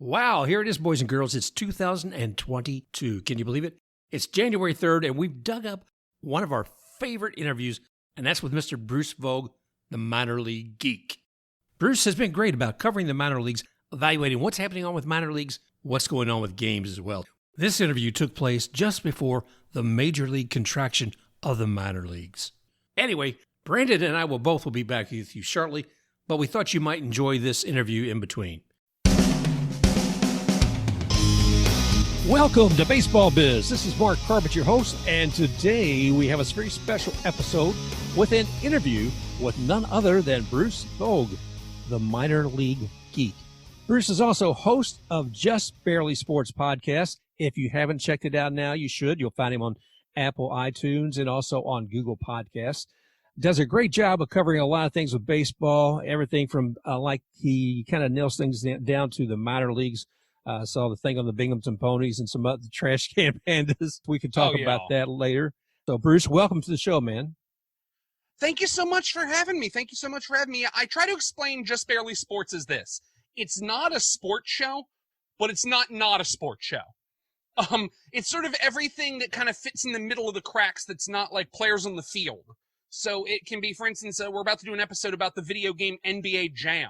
Wow, here it is, boys and girls. It's 2022. Can you believe it? It's January 3rd, and we've dug up one of our favorite interviews, and that's with Mr. Bruce Voge, the minor league geek. Bruce has been great about covering the minor leagues, evaluating what's happening on with minor leagues, what's going on with games as well. This interview took place just before the major league contraction of the minor leagues. Anyway, Brandon and I will be back with you shortly, but we thought you might enjoy this interview in between. Welcome to Baseball Biz. This is Mark Carbett, your host, and today we have a very special episode with an interview with none other than Bruce Voge, the minor league geek. Bruce is also host of Just Barely Sports podcast. If you haven't checked it out now, you should. You'll find him on Apple iTunes and also on Google Podcasts. Does a great job of covering a lot of things with baseball, everything from like he kind of nails things down to the minor leagues. Saw the thing on the Binghamton Ponies and some other trash can pandas. We could talk about that later. So, Bruce, welcome to the show, man. Thank you so much for having me. I try to explain Just Barely Sports as this. It's not a sports show, but it's not a sports show. It's sort of everything that kind of fits in the middle of the cracks that's not like players on the field. So it can be, for instance, we're about to do an episode about the video game NBA Jam.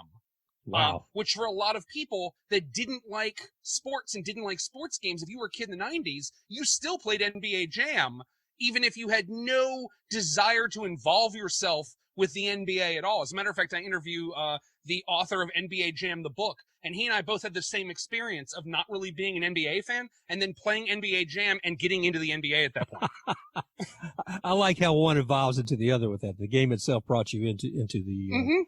Wow. Which for a lot of people that didn't like sports and didn't like sports games, if you were a kid in the 90s, you still played NBA Jam, even if you had no desire to involve yourself with the NBA at all. As a matter of fact, I interview the author of NBA Jam, the book, and he and I both had the same experience of not really being an NBA fan and then playing NBA Jam and getting into the NBA at that point. I like how one evolves into the other with that. The game itself brought you into the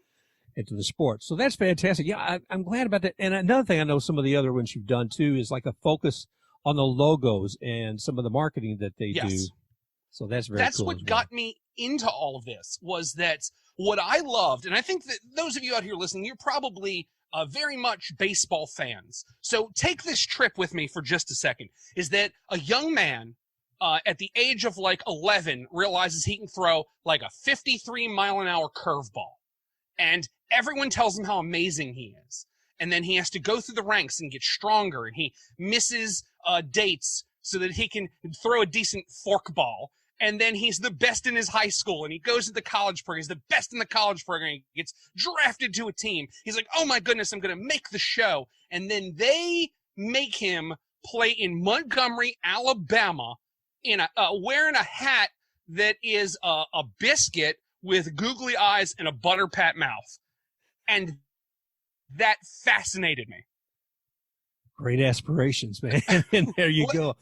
into the sport. So that's fantastic. Yeah, I'm glad about that. And another thing I know some of the other ones you've done too is like a focus on the logos and some of the marketing that they do. So that's very cool. That's what got me into all of this, was that what I loved, and I think that those of you out here listening, you're probably very much baseball fans. So take this trip with me for just a second, is that a young man at the age of like 11 realizes he can throw like a 53-mile-an-hour curveball. And everyone tells him how amazing he is. And then he has to go through the ranks and get stronger. And he misses dates so that he can throw a decent forkball. And then he's the best in his high school. And he goes to the college program. He's the best in the college program. He gets drafted to a team. He's like, oh my goodness, I'm going to make the show. And then they make him play in Montgomery, Alabama, in wearing a hat that is a biscuit with googly eyes and a butter pat mouth. And that fascinated me. Great aspirations, man. And there you go.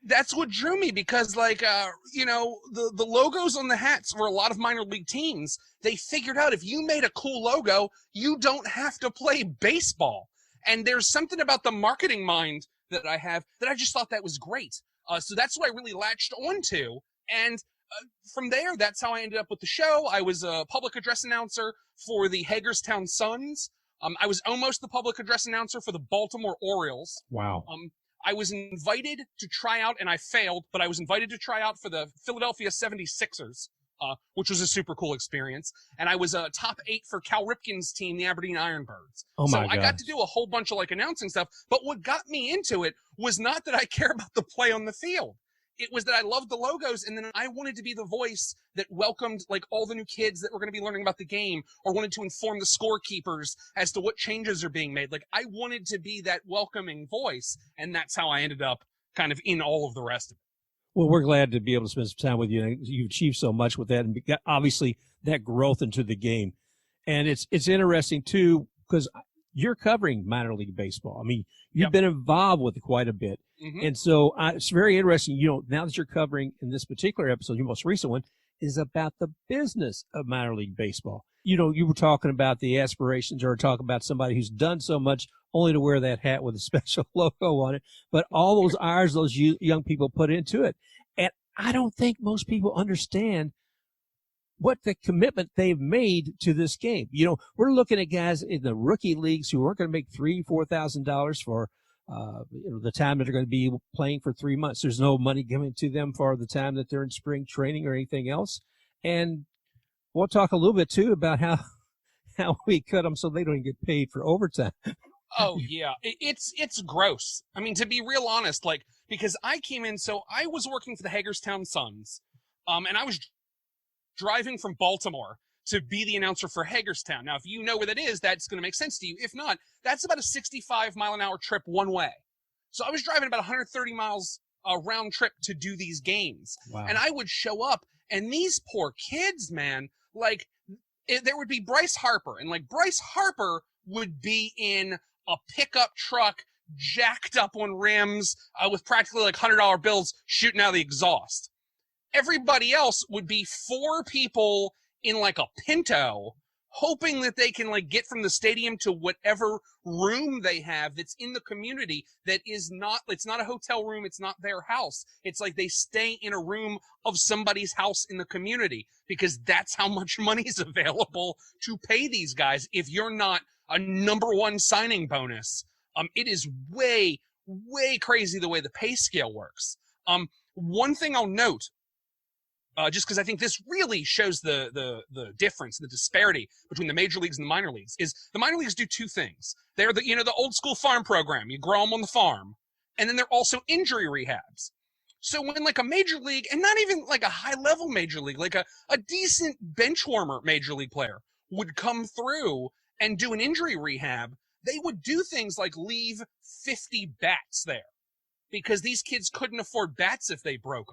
That's what drew me, because like, the logos on the hats for a lot of minor league teams, they figured out if you made a cool logo, you don't have to play baseball. And there's something about the marketing mind that I have that I just thought that was great. So that's what I really latched onto. And from there, that's how I ended up with the show. I was a public address announcer for the Hagerstown Suns. I was almost the public address announcer for the Baltimore Orioles. Wow. I was invited to try out, and I failed, but I was invited to try out for the Philadelphia 76ers, which was a super cool experience. And I was a top 8 for Cal Ripken's team, the Aberdeen Ironbirds. Oh my God. I got to do a whole bunch of like announcing stuff. But what got me into it was not that I care about the play on the field. It was that I loved the logos, and then I wanted to be the voice that welcomed like all the new kids that were going to be learning about the game, or wanted to inform the scorekeepers as to what changes are being made. Like, I wanted to be that welcoming voice, and that's how I ended up kind of in all of the rest of it. Well, we're glad to be able to spend some time with you. You've achieved so much with that, and obviously that growth into the game. And it's interesting too, because you're covering minor league baseball. I mean, you've been involved with it quite a bit. Mm-hmm. And so it's very interesting, now that you're covering in this particular episode, your most recent one is about the business of minor league baseball. You were talking about the aspirations, or talking about somebody who's done so much only to wear that hat with a special logo on it, but all those hours those young people put into it. And I don't think most people understand what the commitment they've made to this game. We're looking at guys in the rookie leagues who aren't going to make $3,000-$4,000 for the time that they're going to be playing for 3 months. There's no money given to them for the time that they're in spring training or anything else. And we'll talk a little bit too about how we cut them so they don't get paid for overtime. Oh yeah, it's gross. I mean, to be real honest, like, because I came in, so I was working for the Hagerstown Suns, and I was driving from Baltimore to be the announcer for Hagerstown. Now, if you know where that is, that's going to make sense to you. If not, that's about a 65-mile-an-hour trip one way. So I was driving about 130 miles round trip to do these games. Wow. And I would show up, and these poor kids, man, like, there would be Bryce Harper, and like Bryce Harper would be in a pickup truck jacked up on rims with practically like $100 bills shooting out of the exhaust. Everybody else would be four people in like a Pinto, hoping that they can like get from the stadium to whatever room they have that's in the community that is not, it's not a hotel room, it's not their house. It's like they stay in a room of somebody's house in the community because that's how much money is available to pay these guys if you're not a #1 signing bonus. It is way, way crazy the way the pay scale works. One thing I'll note, just because I think this really shows the difference, the disparity between the major leagues and the minor leagues, is the minor leagues do two things. They're the old school farm program. You grow them on the farm. And then they're also injury rehabs. So when like a major league, and not even like a high level major league, like a decent bench warmer major league player would come through and do an injury rehab, they would do things like leave 50 bats there because these kids couldn't afford bats if they broke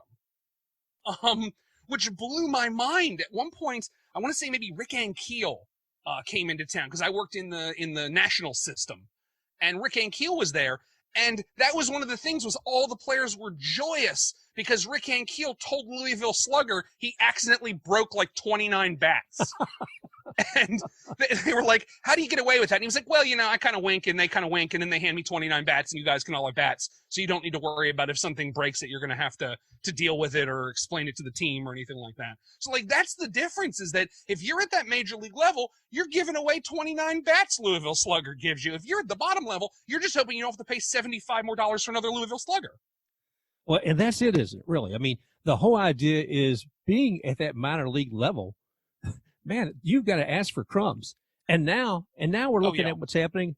them. Which blew my mind. At one point, I want to say maybe Rick Ankiel came into town because I worked in the national system, and Rick Ankiel was there, and that was one of the things was all the players were joyous because Rick Ankiel told Louisville Slugger he accidentally broke like 29 bats. And they were like, how do you get away with that? And he was like, well, I kind of wink and they kind of wink, and then they hand me 29 bats and you guys can all have bats. So you don't need to worry about if something breaks it, you're going to have to deal with it or explain it to the team or anything like that. So like, that's the difference, is that if you're at that major league level, you're giving away 29 bats Louisville Slugger gives you. If you're at the bottom level, you're just hoping you don't have to pay $75 more for another Louisville Slugger. Well, and that's it, isn't it, really? I mean, the whole idea is being at that minor league level, man, you've got to ask for crumbs. And now we're looking at what's happening.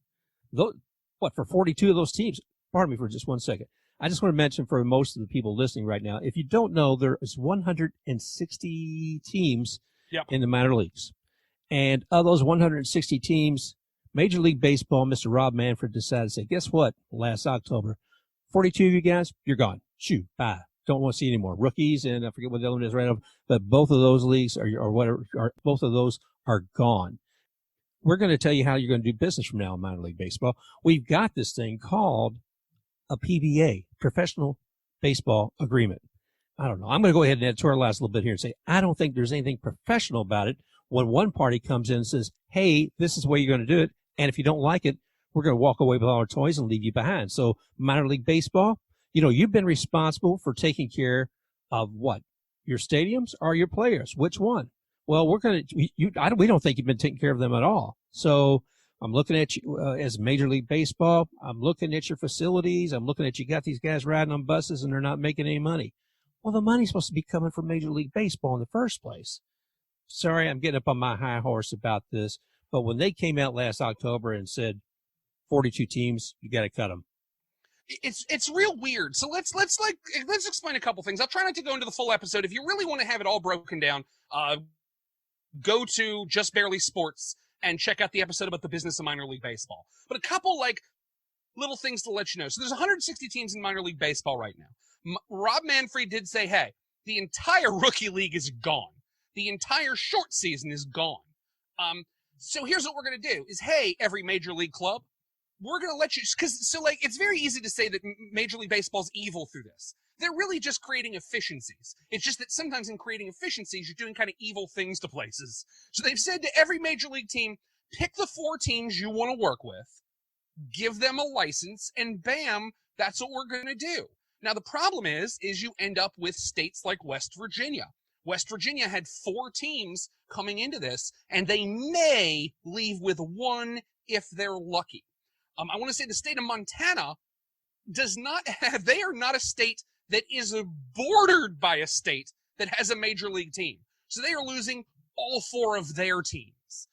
For 42 of those teams? Pardon me for just 1 second. I just want to mention for most of the people listening right now, if you don't know, there is 160 teams in the minor leagues. And of those 160 teams, Major League Baseball, Mr. Rob Manfred decided to say, guess what? Last October, 42 of you guys, you're gone. Shoo, bye. Don't want to see any more rookies, and I forget what the other one is right now, but both of those leagues both of those are gone. We're going to tell you how you're going to do business from now in minor league baseball. We've got this thing called a PBA, Professional Baseball Agreement. I don't know. I'm going to go ahead and editorialize a little bit here and say, I don't think there's anything professional about it when one party comes in and says, hey, this is the way you're going to do it, and if you don't like it, we're going to walk away with all our toys and leave you behind. So minor league baseball, you've been responsible for taking care of what? Your stadiums or your players? Which one? Well, we don't think you've been taking care of them at all. So I'm looking at you as Major League Baseball. I'm looking at your facilities. I'm looking at you got these guys riding on buses and they're not making any money. Well, the money's supposed to be coming from Major League Baseball in the first place. Sorry, I'm getting up on my high horse about this, but when they came out last October and said 42 teams, you got to cut them. It's real weird. So let's explain a couple things. I'll try not to go into the full episode. If you really want to have it all broken down, go to Just Barely Sports and check out the episode about the business of minor league baseball. But a couple little things to let you know. So there's 160 teams in minor league baseball right now. Rob Manfred did say, hey, the entire rookie league is gone. The entire short season is gone. So here's what we're going to do is, hey, every major league club, we're going to let you, it's very easy to say that Major League Baseball's evil through this. They're really just creating efficiencies. It's just that sometimes in creating efficiencies, you're doing kind of evil things to places. So they've said to every major league team, pick the 4 teams you want to work with, give them a license, and bam, that's what we're going to do. Now, the problem is you end up with states like West Virginia. West Virginia had 4 teams coming into this, and they may leave with 1 if they're lucky. I want to say the state of Montana they are not a state that is bordered by a state that has a major league team. So they are losing all 4 of their teams.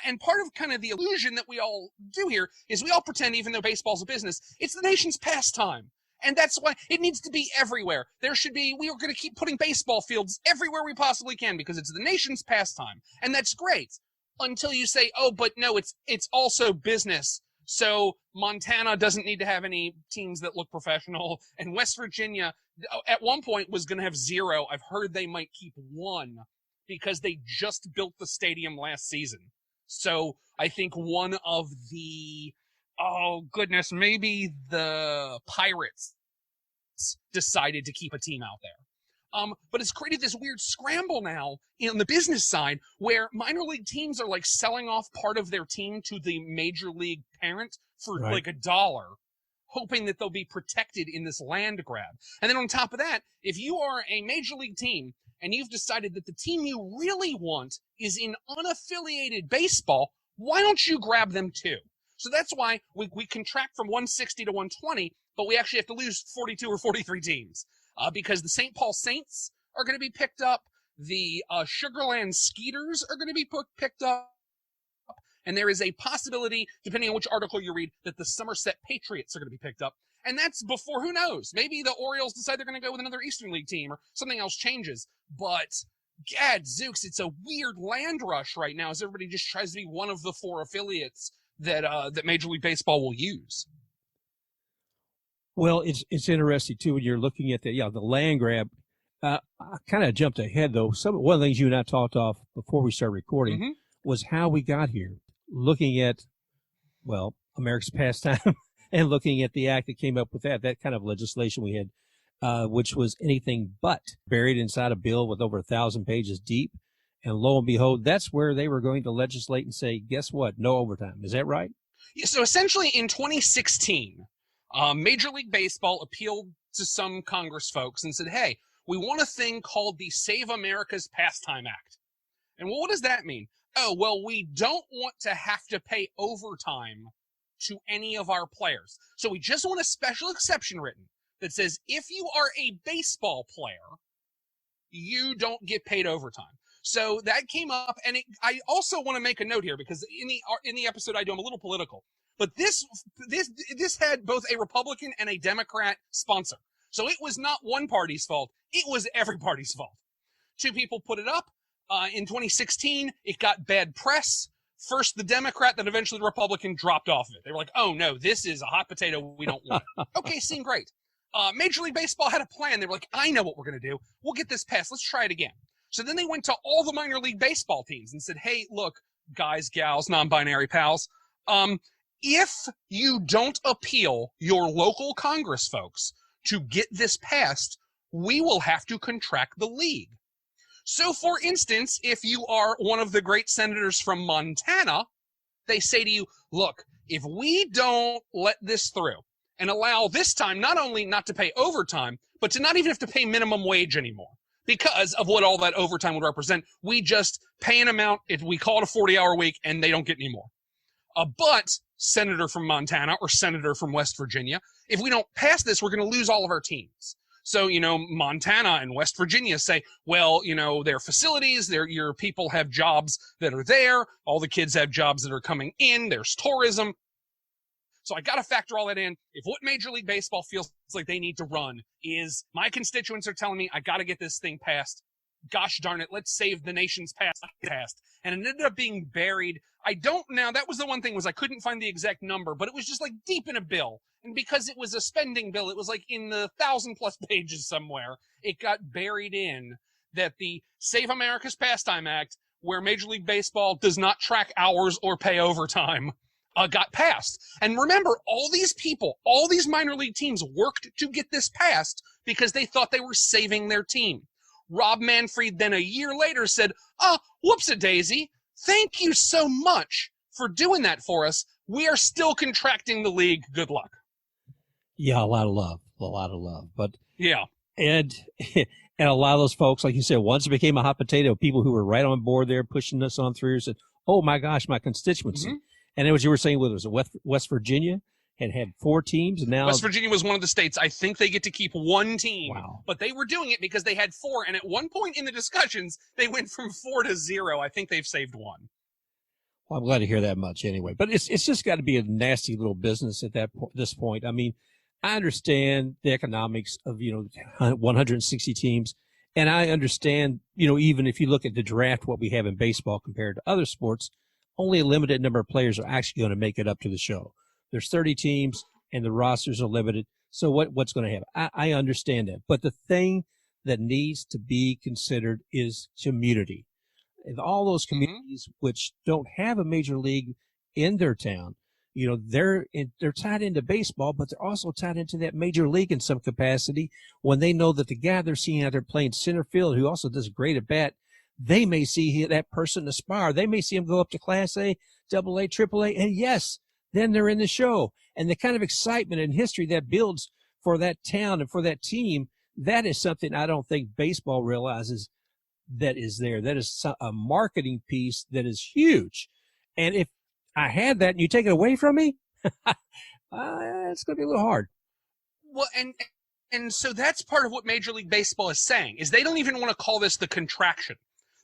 And part of kind of the illusion that we all do here is we all pretend, even though baseball's a business, it's the nation's pastime. And that's why it needs to be everywhere. We are going to keep putting baseball fields everywhere we possibly can because it's the nation's pastime. And that's great until you say, oh, but no, it's also business. So Montana doesn't need to have any teams that look professional. And West Virginia, at one point, was going to have 0. I've heard they might keep 1 because they just built the stadium last season. So I think one of the, maybe the Pirates decided to keep a team out there. But it's created this weird scramble now in the business side where minor league teams are like selling off part of their team to the major league parent for like $1, hoping that they'll be protected in this land grab. And then on top of that, if you are a major league team and you've decided that the team you really want is in unaffiliated baseball, why don't you grab them too? So that's why we contract from 160 to 120, but we actually have to lose 42 or 43 teams because the St. Paul Saints are going to be picked up. The Sugarland Skeeters are going to be picked up. And there is a possibility, depending on which article you read, that the Somerset Patriots are going to be picked up. And that's before, who knows? Maybe the Orioles decide they're going to go with another Eastern League team or something else changes. But, gadzooks, it's a weird land rush right now as everybody just tries to be one of the 4 affiliates that Major League Baseball will use. Well, it's interesting, too, when you're looking at the land grab. I kind of jumped ahead, though. One of the things you and I talked off before we started recording was how we got here. Looking at, America's pastime and looking at the act that came up with that kind of legislation we had, which was anything but buried inside a bill with over 1,000 pages deep. And lo and behold, that's where they were going to legislate and say, guess what? No overtime. Is that right? Yeah, so essentially in 2016, Major League Baseball appealed to some Congress folks and said, hey, we want a thing called the Save America's Pastime Act. And what does that mean? Oh, well, we don't want to have to pay overtime to any of our players. So we just want a special exception written that says if you are a baseball player, you don't get paid overtime. So that came up, and I also want to make a note here because in the episode I do, I'm a little political. But this had both a Republican and a Democrat sponsor. So it was not one party's fault. It was every party's fault. 2 people put it up. In 2016, it got bad press. First the Democrat, then eventually the Republican dropped off of it. They were like, oh, no, this is a hot potato. We don't want it. Okay, seemed great. Major League Baseball had a plan. They were like, I know what we're going to do. We'll get this passed. Let's try it again. So then they went to all the minor league baseball teams and said, hey, look, guys, gals, non-binary pals, if you don't appeal your local Congress folks to get this passed, we will have to contract the league. So, for instance, if you are one of the great senators from Montana, they say to you, look, if we don't let this through and allow this time not only not to pay overtime, but to not even have to pay minimum wage anymore because of what all that overtime would represent, we just pay an amount, if we call it a 40-hour week, and they don't get any more. But senator from Montana or senator from West Virginia, if we don't pass this, we're going to lose all of our teams. So, Montana and West Virginia say, well, their facilities, your people have jobs that are there. All the kids have jobs that are coming in. There's tourism. So I got to factor all that in. If what Major League Baseball feels like they need to run is my constituents are telling me I got to get this thing passed. Gosh darn it, let's save the nation's past. And it ended up being buried. That was the one thing was I couldn't find the exact number, but it was just like deep in a bill. And because it was a spending bill, it was like in the 1,000+ pages somewhere. It got buried in that the Save America's Pastime Act, where Major League Baseball does not track hours or pay overtime, got passed. And remember, all these people, all these minor league teams worked to get this passed because they thought they were saving their team. Rob Manfred then a year later said, whoops-a-daisy, thank you so much for doing that for us. We are still contracting the league. Good luck. Yeah, a lot of love. But yeah. And a lot of those folks, like you said, once it became a hot potato, people who were right on board there pushing us on through said, oh my gosh, my constituency. Mm-hmm. And it was, you were saying, whether it was West Virginia had 4 teams, and now West Virginia was one of the states. I think they get to keep 1 team. Wow. But they were doing it because they had 4, and at one point in the discussions, they went from 4 to 0. I think they've saved 1. Well, I'm glad to hear that much anyway. But it's just got to be a nasty little business at this point. I mean, I understand the economics of 160 teams, and I understand even if you look at the draft, what we have in baseball compared to other sports, only a limited number of players are actually going to make it up to the show. There's 30 teams, and the rosters are limited. So what's going to happen? I understand that, but the thing that needs to be considered is community. And all those communities which don't have a major league in their town, they're tied into baseball, but they're also tied into that major league in some capacity. When they know that the guy they're seeing out there playing center field, who also does great at bat, they may see that person aspire. They may see him go up to Class A, Double A, Triple A, and yes, then they're in the show. And the kind of excitement and history that builds for that town and for that team, that is something I don't think baseball realizes that is there. That is a marketing piece that is huge. And if I had that and you take it away from me, it's going to be a little hard. Well, and so that's part of what Major League Baseball is saying, is they don't even want to call this the contraction.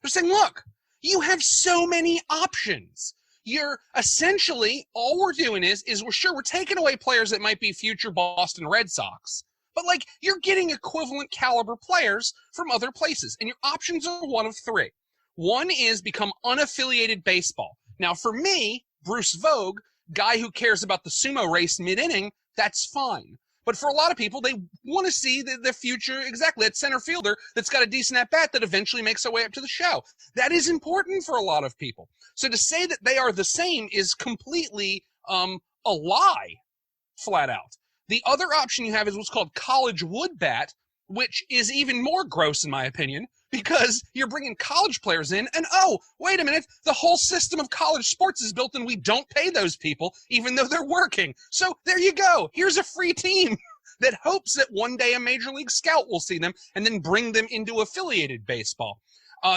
They're saying, look, you have so many options. You're essentially, all we're doing is we're taking away players that might be future Boston Red Sox. But, you're getting equivalent caliber players from other places. And your options are one of three. One is become unaffiliated baseball. Now, for me, Bruce Voge, guy who cares about the sumo race mid-inning, that's fine. But for a lot of people, they want to see the future, exactly, that center fielder that's got a decent at-bat that eventually makes their way up to the show. That is important for a lot of people. So to say that they are the same is completely a lie, flat out. The other option you have is what's called college wood bat, which is even more gross in my opinion, because you're bringing college players in, and oh, wait a minute, the whole system of college sports is built and we don't pay those people, even though they're working. So there you go. Here's a free team that hopes that one day a major league scout will see them and then bring them into affiliated baseball.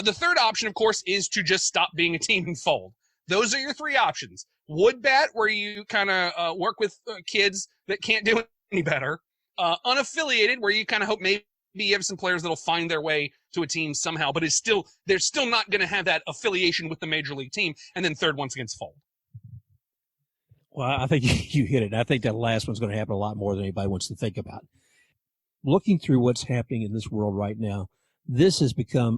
The third option, of course, is to just stop being a team and fold. Those are your three options. Wood bat, where you kind of work with kids that can't do any better. Unaffiliated, where you kind of hope maybe you have some players that'll find their way to a team somehow, but they're still not going to have that affiliation with the major league team. And then third, once again, fold. Well, I think you hit it. I think that last one's going to happen a lot more than anybody wants to think about. Looking through what's happening in this world right now, this has become,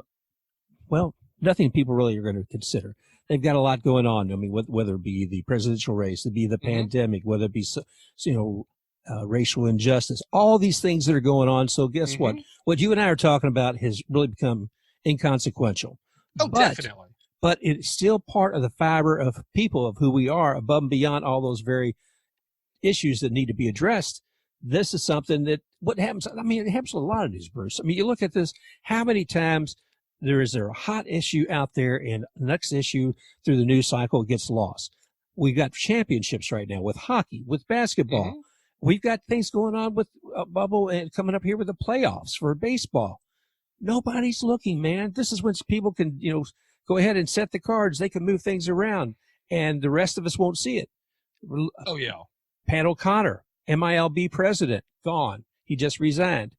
nothing people really are going to consider. They've got a lot going on. I mean, whether it be the presidential race, it be the pandemic, whether it be, racial injustice, all these things that are going on. So guess what? What you and I are talking about has really become inconsequential. Oh, definitely. But it's still part of the fiber of people, of who we are, above and beyond all those very issues that need to be addressed. This is something that what happens. I mean, it happens with a lot of these, Bruce. I mean, you look at this, how many times there a hot issue out there and the next issue through the news cycle gets lost. We've got championships right now with hockey, with basketball. We've got things going on with bubble and coming up here with the playoffs for baseball. Nobody's looking, man. This is when people can, go ahead and set the cards. They can move things around and the rest of us won't see it. Oh, yeah. Pat O'Connor, MILB president, gone. He just resigned.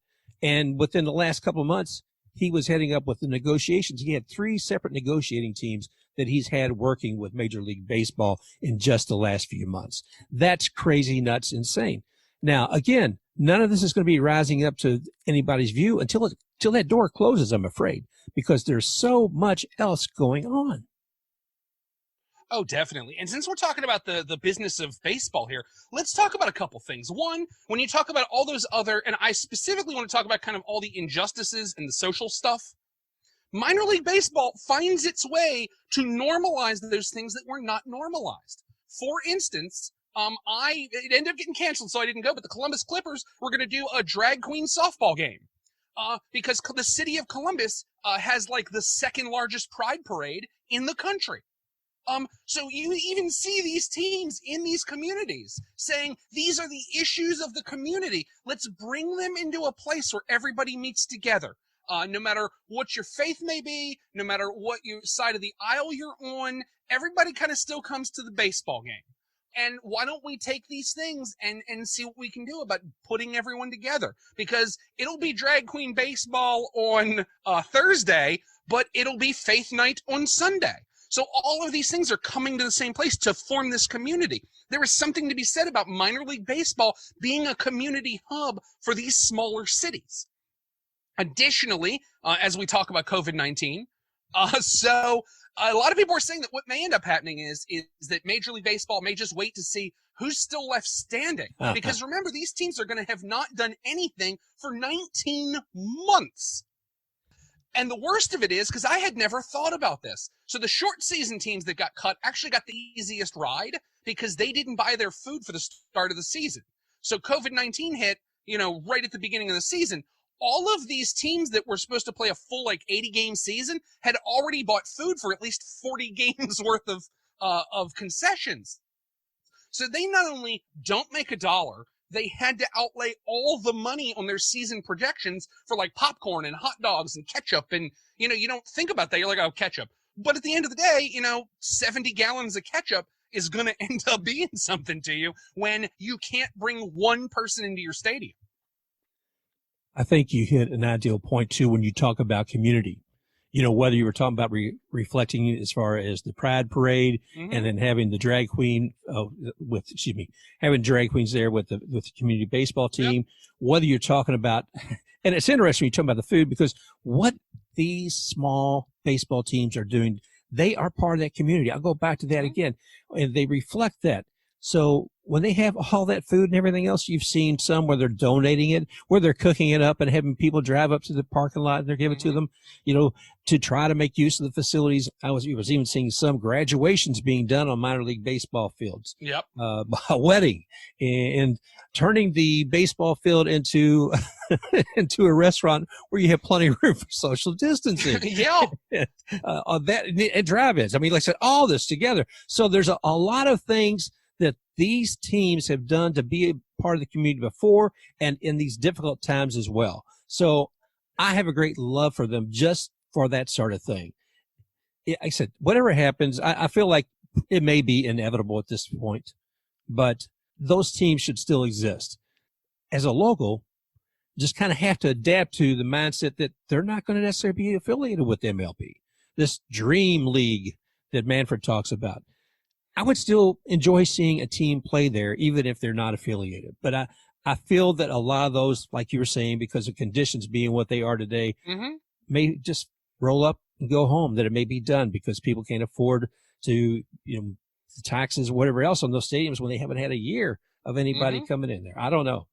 And within the last couple of months, he was heading up with the negotiations. He had 3 separate negotiating teams that he's had working with Major League Baseball in just the last few months. That's crazy, nuts, insane. Now, again, none of this is going to be rising up to anybody's view until that door closes, I'm afraid, because there's so much else going on. Oh, definitely. And since we're talking about the business of baseball here, let's talk about a couple things. One, when you talk about all those other, and I specifically want to talk about kind of all the injustices and the social stuff, minor league baseball finds its way to normalize those things that were not normalized. For instance, it ended up getting canceled, so I didn't go, but the Columbus Clippers were going to do a drag queen softball game. Because the city of Columbus has the second largest pride parade in the country. So you even see these teams in these communities saying, these are the issues of the community. Let's bring them into a place where everybody meets together. No matter what your faith may be, no matter what side of the aisle you're on, everybody kind of still comes to the baseball game. And why don't we take these things and see what we can do about putting everyone together? Because it'll be drag queen baseball on Thursday, but it'll be faith night on Sunday. So all of these things are coming to the same place to form this community. There is something to be said about minor league baseball being a community hub for these smaller cities. Additionally, as we talk about COVID-19, so a lot of people are saying that what may end up happening is that Major League Baseball may just wait to see who's still left standing. Because remember, these teams are going to have not done anything for 19 months. And the worst of it is, because I had never thought about this. So the short season teams that got cut actually got the easiest ride because they didn't buy their food for the start of the season. So COVID-19 hit, right at the beginning of the season. All of these teams that were supposed to play a full 80-game season had already bought food for at least 40 games worth of concessions. So they not only don't make a dollar, they had to outlay all the money on their season projections for popcorn and hot dogs and ketchup. And, you don't think about that. You're like, oh, ketchup. But at the end of the day, 70 gallons of ketchup is going to end up being something to you when you can't bring one person into your stadium. I think you hit an ideal point too when you talk about community. Whether you were talking about reflecting as far as the Pride Parade and then having the drag queen having drag queens there with the community baseball team, whether you're talking about, and it's interesting you talk about the food because what these small baseball teams are doing, they are part of that community. I'll go back to that again, and they reflect that. So when they have all that food and everything else, you've seen some where they're donating it, where they're cooking it up and having people drive up to the parking lot and they're giving it to them, to try to make use of the facilities. I was even seeing some graduations being done on minor league baseball fields. Yep. A wedding and turning the baseball field into into a restaurant where you have plenty of room for social distancing. And drive-ins. I mean, like I said, all this together. So there's a lot of things that these teams have done to be a part of the community before and in these difficult times as well. So I have a great love for them just for that sort of thing. Like I said, whatever happens, I feel like it may be inevitable at this point, but those teams should still exist. As a local, just kind of have to adapt to the mindset that they're not going to necessarily be affiliated with MLB. This dream league that Manfred talks about. I would still enjoy seeing a team play there, even if they're not affiliated. But I feel that a lot of those, like you were saying, because of conditions being what they are today, may just roll up and go home, that it may be done because people can't afford to, the taxes, whatever else on those stadiums when they haven't had a year of anybody coming in there. I don't know.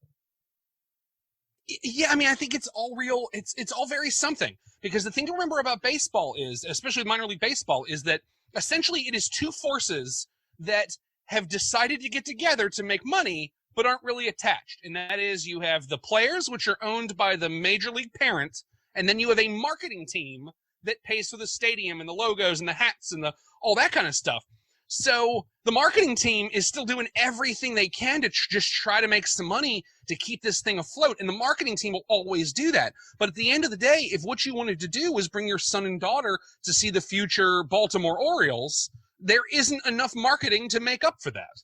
Yeah, I mean, I think it's all real. It's all very something because the thing to remember about baseball is, especially minor league baseball, is that essentially it is two forces that have decided to get together to make money but aren't really attached. And that is you have the players, which are owned by the major league parent, and then you have a marketing team that pays for the stadium and the logos and the hats and all that kind of stuff. So the marketing team is still doing everything they can to just try to make some money to keep this thing afloat. And the marketing team will always do that. But at the end of the day, if what you wanted to do was bring your son and daughter to see the future Baltimore Orioles, there isn't enough marketing to make up for that.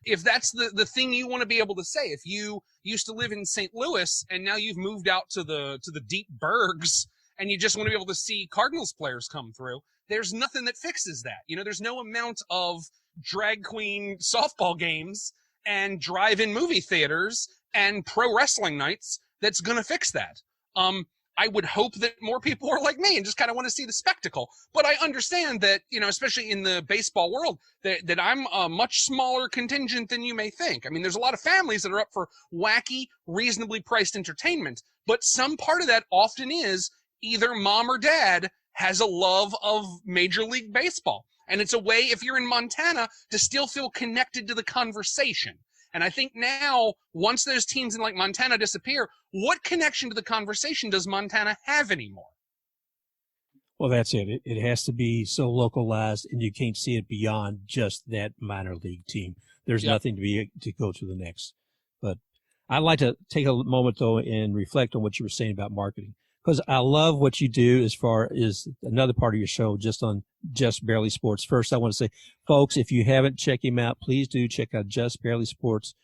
If that's the thing you want to be able to say, if you used to live in St. Louis and now you've moved out to the deep Bergs and you just want to be able to see Cardinals players come through, there's nothing that fixes that. There's no amount of drag queen softball games and drive-in movie theaters and pro wrestling nights that's going to fix that. I would hope that more people are like me and just kind of want to see the spectacle. But I understand that, especially in the baseball world, that I'm a much smaller contingent than you may think. I mean, there's a lot of families that are up for wacky, reasonably priced entertainment. But some part of that often is either mom or dad has a love of Major League Baseball. And it's a way, if you're in Montana, to still feel connected to the conversation. And I think now, once those teams in Montana disappear, what connection to the conversation does Montana have anymore? Well, that's it. It has to be so localized, and you can't see it beyond just that minor league team. There's nothing to go to the next. But I'd like to take a moment, though, and reflect on what you were saying about marketing. Because I love what you do as far as another part of your show, just on Just Barely Sports. First, I want to say, folks, if you haven't checked him out, please do check out Just Barely Sports.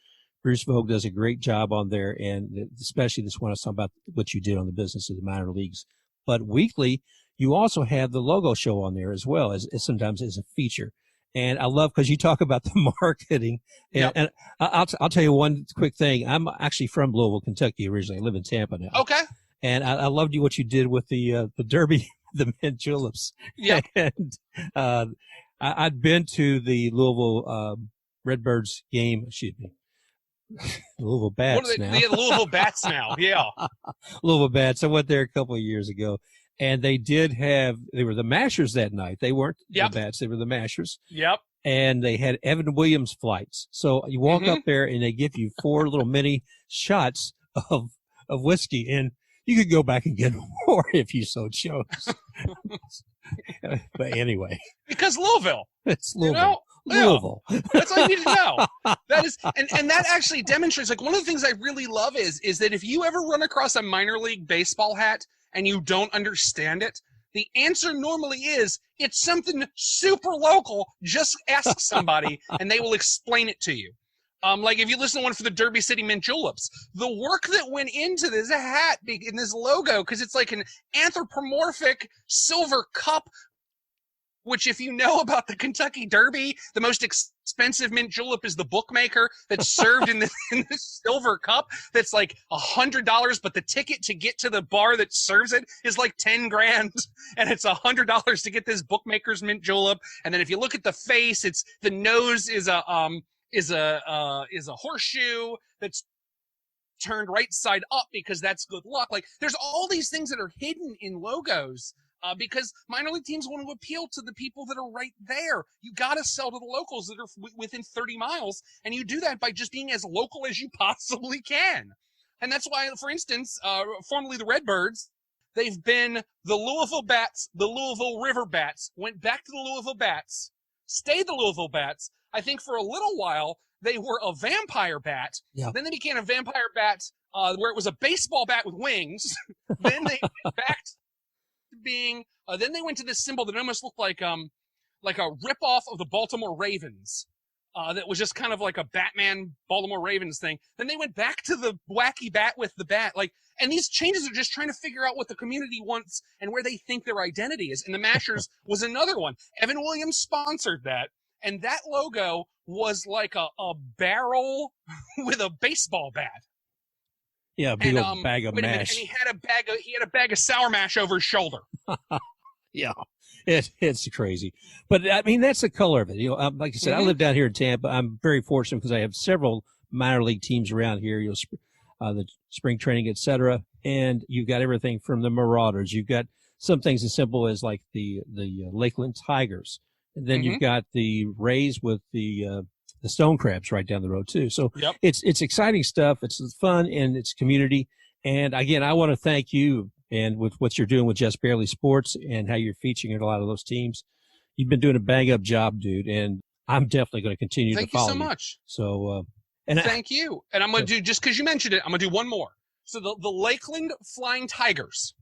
Bruce Voge does a great job on there, and especially this one I was talking about what you did on the business of the minor leagues. But weekly, you also have the logo show on there as well as sometimes as a feature. And I love because you talk about the marketing. And I'll tell you one quick thing. I'm actually from Louisville, Kentucky originally. I live in Tampa now. Okay. And I loved what you did with the Derby, the mint juleps. Yeah. And I'd been to the Louisville Redbirds game. Excuse me. Louisville Bats now. The Louisville Bats now. Yeah. Louisville Bats. I went there a couple of years ago. And they were the Mashers that night. They weren't the Bats, they were the Mashers. Yep. And they had Evan Williams flights. So you walk up there and they give you 4 little mini shots of whiskey. And you could go back and get more if you so chose. But anyway. Because Louisville. It's Louisville. You know? Louisville. That's all you need to know. That is, and that actually demonstrates, like, one of the things I really love is that if you ever run across a minor league baseball hat and you don't understand it, the answer normally is it's something super local. Just ask somebody and they will explain it to you. Like if you listen to one for the Derby City Mint Juleps, the work that went into this hat in this logo, because it's like an anthropomorphic silver cup, which if you know about the Kentucky Derby, the most expensive mint julep is the bookmaker that's served in this silver cup that's like $100, but the ticket to get to the bar that serves it is like 10 grand, and it's $100 to get this bookmaker's mint julep. And then if you look at the face, it's the nose is a horseshoe that's turned right side up because that's good luck. Like there's all these things that are hidden in logos. Because minor league teams want to appeal to the people that are right there. You got to sell to the locals that are within 30 miles, and you do that by just being as local as you possibly can. And that's why, for instance, formerly the Redbirds, they've been the Louisville Bats, the Louisville River Bats, went back to the Louisville Bats, stayed the Louisville Bats. I think for a little while, they were a vampire bat. Yeah. Then they became a vampire bat where it was a baseball bat with wings. Then they went back to being then they went to this symbol that almost looked like a ripoff of the Baltimore Ravens, that was just kind of like a Batman Baltimore Ravens thing. Then they went back to the wacky bat with the bat, and these changes are just trying to figure out what the community wants and where they think their identity is. And the Mashers was another one. Evan Williams sponsored that, and that logo was like a barrel with a baseball bat. Yeah, a big old bag of mash. And he had a bag of sour mash over his shoulder. Yeah, it's crazy. But I mean, that's the color of it. You know, like I said, I live down here in Tampa. I'm very fortunate because I have several minor league teams around here. You know, the spring training, etc. And you've got everything from the Marauders. You've got some things as simple as like the Lakeland Tigers, and then you've got the Rays with the Stone Crabs right down the road too. So it's exciting stuff. It's fun and it's community. And again, I want to thank you and with what you're doing with Just Barely Sports and how you're featuring a lot of those teams. You've been doing a bang up job, dude. And I'm definitely going to continue to follow you. Thank you so much. So, thank you. And I'm going to do, just because you mentioned it, I'm going to do one more. So the Lakeland Flying Tigers,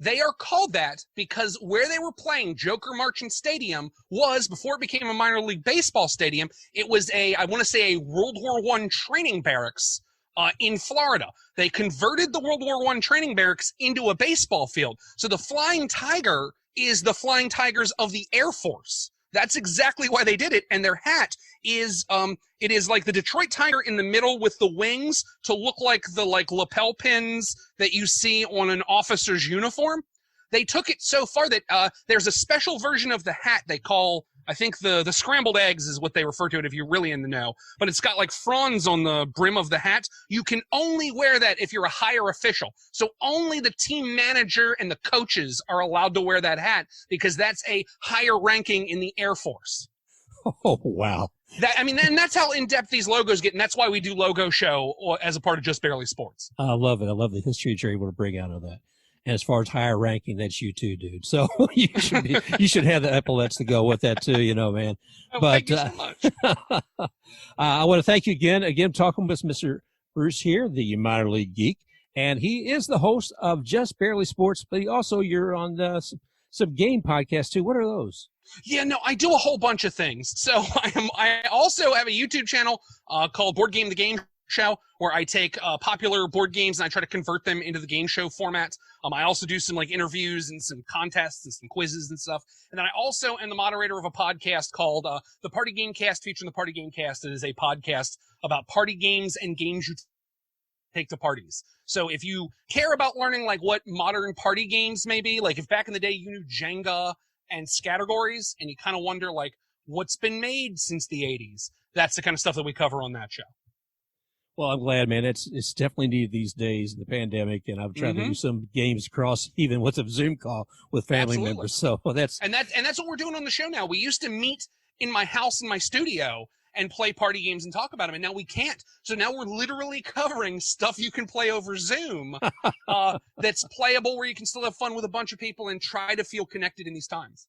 they are called that because where they were playing, Joker Marchant Stadium, was, before it became a minor league baseball stadium, it was I want to say a World War I training barracks in Florida. They converted the World War I training barracks into a baseball field. So the Flying Tiger is the Flying Tigers of the Air Force. That's exactly why they did it. And their hat is, it is like the Detroit Tiger in the middle with the wings to look like the lapel pins that you see on an officer's uniform. They took it so far that there's a special version of the hat they call, I think the scrambled eggs is what they refer to it if you're really in the know. But it's got like fronds on the brim of the hat. You can only wear that if you're a higher official. So only the team manager and the coaches are allowed to wear that hat because that's a higher ranking in the Air Force. Oh, wow. And that's how in-depth these logos get, and that's why we do Logo Show as a part of Just Barely Sports. I love it. I love the history that you're able to bring out of that. And as far as higher ranking, that's you too, dude. So you should have the epaulets to go with that too, man. Oh, thank you so much. I want to thank you again. Again, talking with Mr. Bruce here, the minor league geek, and he is the host of Just Barely Sports. But you're on some game podcasts too. What are those? Yeah, no, I do a whole bunch of things. So I also have a YouTube channel called Board Game the Game show where I take popular board games and I try to convert them into the game show format. I also do some like interviews and some contests and some quizzes and stuff. And then I also am the moderator of a podcast called the Party Game Cast, featuring the Party Game Cast. It is a podcast about party games and games you take to parties. So if you care about learning like what modern party games may be, like if back in the day you knew Jenga and Scattergories and you kind of wonder like what's been made since the 80s, that's the kind of stuff that we cover on that show. Well, I'm glad, man. It's definitely needed these days in the pandemic, and I've tried to do some games across even with a Zoom call with family members. So that's what we're doing on the show now. We used to meet in my house in my studio and play party games and talk about them, and now we can't. So now we're literally covering stuff you can play over Zoom that's playable, where you can still have fun with a bunch of people and try to feel connected in these times.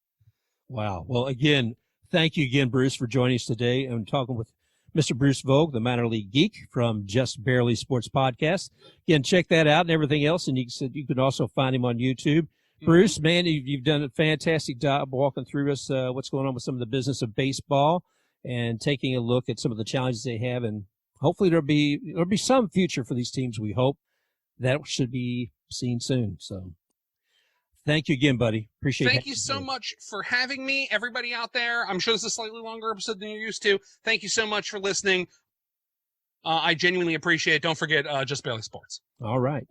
Wow. Well, again, thank you again, Bruce, for joining us today and talking with Mr. Bruce Voge, the Minor League Geek from Just Barely Sports Podcast. Again, check that out and everything else. And you can also find him on YouTube. Bruce, man, you've done a fantastic job walking through us what's going on with some of the business of baseball and taking a look at some of the challenges they have. And hopefully there'll be some future for these teams. We hope that should be seen soon. So thank you again, buddy. Appreciate it. Thank you so much for having me, everybody out there. I'm sure this is a slightly longer episode than you're used to. Thank you so much for listening. I genuinely appreciate it. Don't forget Just Barely Sports. All right.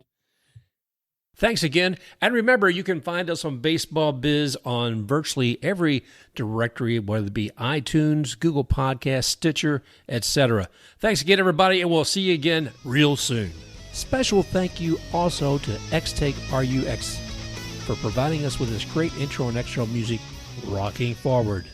Thanks again. And remember, you can find us on Baseball Biz on virtually every directory, whether it be iTunes, Google Podcasts, Stitcher, etc. Thanks again, everybody, and we'll see you again real soon. Special thank you also to Xtake RUX for providing us with this great intro and extra music, Rocking Forward.